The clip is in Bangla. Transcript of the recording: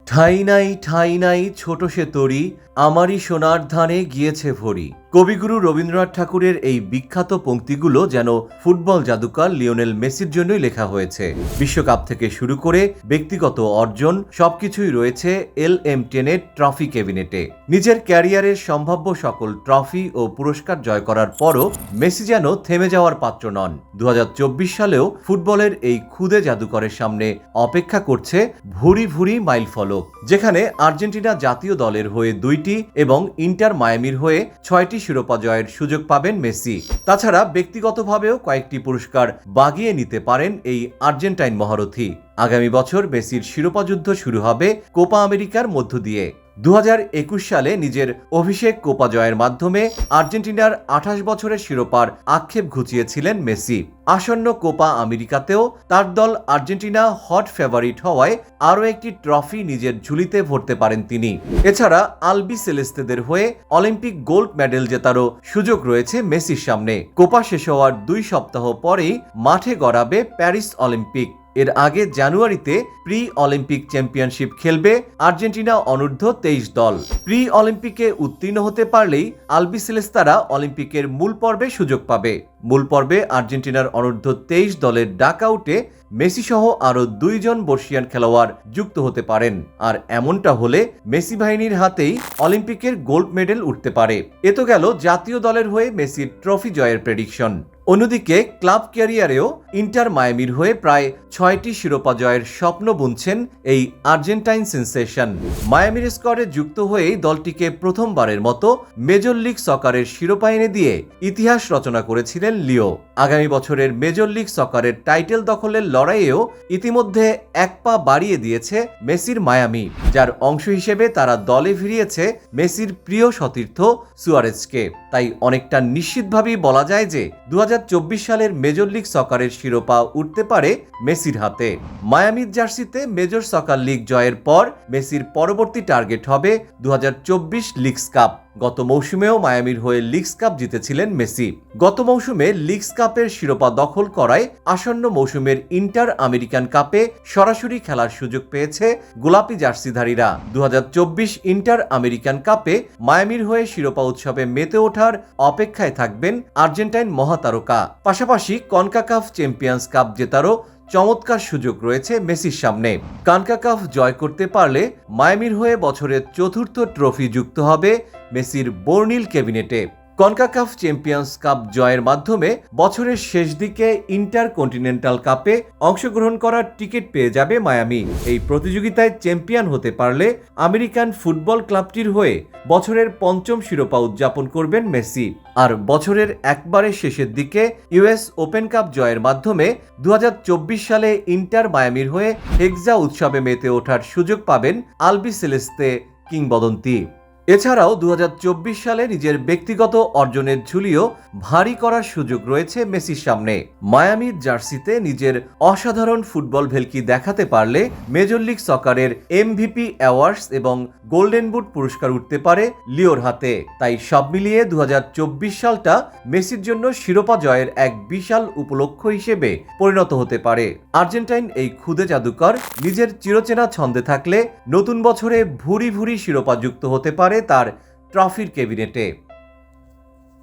ঠাঁই নাই ছোট সে তরি, আমারই সোনার ধানে গিয়েছে ভরি। কবিগুরু রবীন্দ্রনাথ ঠাকুরের এই বিখ্যাত পংক্তিগুলো যেন ফুটবল জাদুকর লিওনেল মেসির জন্যই লেখা হয়েছে। বিশ্বকাপ থেকে শুরু করে ব্যক্তিগত অর্জন সবকিছুই রয়েছে LM10-এর ট্রফি ক্যাবিনেটে। নিজের ক্যারিয়ারের সম্ভাব্য সকল ট্রফি ও পুরস্কার জয় করার পরও মেসি যেন থেমে যাওয়ার পাত্র নন। 2024 সালেও ফুটবলের এই ক্ষুদে জাদুকরের সামনে অপেক্ষা করছে ভুরি ভুরি মাইল ফলক, যেখানে আর্জেন্টিনা জাতীয় দলের হয়ে 2টি এবং ইন্টার মায়ামির হয়ে 6টি শিরোপা জয়ের সুযোগ পাবেন মেসি। তাছাড়া ব্যক্তিগতভাবেও কয়েকটি পুরস্কার বাগিয়ে নিতে পারেন এই আর্জেন্টাইন মহারথী। আগামী বছর মেসির শিরোপা যুদ্ধ শুরু হবে কোপা আমেরিকার মধ্য দিয়ে। 2021 সালে নিজের অভিষেক কোপা জয়ের মাধ্যমে আর্জেন্টিনার 28 বছরের শিরোপার আক্ষেপ ঘুচিয়েছিলেন মেসি। আসন্ন কোপা আমেরিকাতেও তার দল আর্জেন্টিনা হট ফেভারিট হওয়ায় আরও একটি ট্রফি নিজের ঝুলিতে ভরতে পারেন তিনি। এছাড়া আলবি সেলেস্তেদের হয়ে অলিম্পিক গোল্ড মেডেল জেতারও সুযোগ রয়েছে মেসির সামনে। কোপা শেষ হওয়ার 2 সপ্তাহ পরেই মাঠে গড়াবে প্যারিস অলিম্পিক। এর আগে জানুয়ারিতে প্রি অলিম্পিক চ্যাম্পিয়নশিপ খেলবে আর্জেন্টিনা অনূর্ধ্ব 23 দল। প্রি অলিম্পিকে উত্তীর্ণ হতে পারলেই আলবিসেলেস্তারা অলিম্পিকের মূল পর্বে সুযোগ পাবে। মূল পর্বে আর্জেন্টিনার অনূর্ধ্ব 23 দলের ডাকআউটে মেসি সহ আরও 2 জন বর্ষিয়ান খেলোয়াড় যুক্ত হতে পারেন। আর এমনটা হলে মেসি বাহিনীর হাতেই অলিম্পিকের গোল্ড মেডেল উঠতে পারে। এ তো গেল জাতীয় দলের হয়ে মেসির ট্রফি জয়ের প্রেডিকশন। অন্যদিকে ক্লাব ক্যারিয়ারেও ইন্টার মায়ামির হয়ে প্রায় 6টি শিরোপা জয়ের স্বপ্ন বুনছেন এই আর্জেন্টাইন সেন্সেশন। মায়ামির স্কোয়াডে যুক্ত হয়েই দলটিকে প্রথমবারের মতো মেজর লিগ সকারের শিরোপা এনে দিয়ে ইতিহাস রচনা করেছিলেন লিও। আগামী বছরের মেজর লিগ সকারের টাইটেল দখলের লড়াইয়েও ইতিমধ্যে এক পা বাড়িয়ে দিয়েছে মেসির মায়ামি, যার অংশ হিসেবে তারা দলে ফিরিয়েছে মেসির প্রিয় সতীর্থ সুয়ারেজকে। তাই অনেকটা নিশ্চিতভাবেই বলা যায় যে 2024 সালের মেজর লিগ সকারের শিরোপা উঠতে পারে মেসির হাতে। মায়ামির জার্সিতে মেজর সকার লিগ জয়ের পর মেসির পরবর্তী টার্গেট হবে 2024 লিগস কাপ। গত মৌসুমেও মায়ামির হয়ে লিগস কাপ জিতেছিলেন মেসি। গত মৌসুমে লিগস কাপের শিরোপা দখল করায় আসন্ন মৌসুমের ইন্টার আমেরিকান কাপে সরাসরি খেলার সুযোগ পেয়েছে গোলাপি জার্সিধারীরা। 2024 ইন্টার আমেরিকান কাপে মায়ামির হয়ে শিরোপা উৎসবে মেতে ওঠার অপেক্ষায় থাকবেন আর্জেন্টাইন মহাতারকা। পাশাপাশি কনকাকাফ চ্যাম্পিয়ন্স কাপ জেতারও চমৎকার সুযোগ রয়েছে মেসির সামনে। কনকাকাফ জয় করতে পারলে মায়ামির হয়ে বছরের 4র্থ ট্রফি যুক্ত হবে মেসির বর্ণিল ক্যাবিনেটে। কনকাকাফ চ্যাম্পিয়ন্স কাপ জয়ের মাধ্যমে বছরের শেষ দিকে ইন্টার কন্টিনেন্টাল কাপে অংশগ্রহণ করার টিকিট পেয়ে যাবে মায়ামি। এই প্রতিযোগিতায় চ্যাম্পিয়ন হতে পারলে আমেরিকান ফুটবল ক্লাবটির হয়ে বছরের 5ম শিরোপা উদযাপন করবেন মেসি। আর বছরের একবারে শেষের দিকে US ওপেন কাপ জয়ের মাধ্যমে 2024 সালে ইন্টার মায়ামির হয়ে হেক্সা উৎসবে মেতে ওঠার সুযোগ পাবেন আলবি সেলেস্তে কিংবদন্তি। এছাড়াও 2024 সালে নিজের ব্যক্তিগত অর্জনের ঝুলিও ভারী করার সুযোগ রয়েছে মেসির সামনে। মায়ামির জার্সিতে নিজের অসাধারণ ফুটবল ভেলকি দেখাতে পারলে মেজর লিগ সকারের MVP অ্যাওয়ার্ডস এবং গোল্ডেন বুট পুরস্কার উঠতে পারে লিওর হাতে। তাই সব মিলিয়ে 2024 সালটা মেসির জন্য শিরোপা জয়ের এক বিশাল উপলক্ষ হিসেবে পরিণত হতে পারে। আর্জেন্টাইন এই ক্ষুদে জাদুকর নিজের চিরচেনা ছন্দে থাকলে নতুন বছরে ভুরি ভুরি শিরোপা যুক্ত হতে পারে তার ট্রফির ক্যাবিনেটে।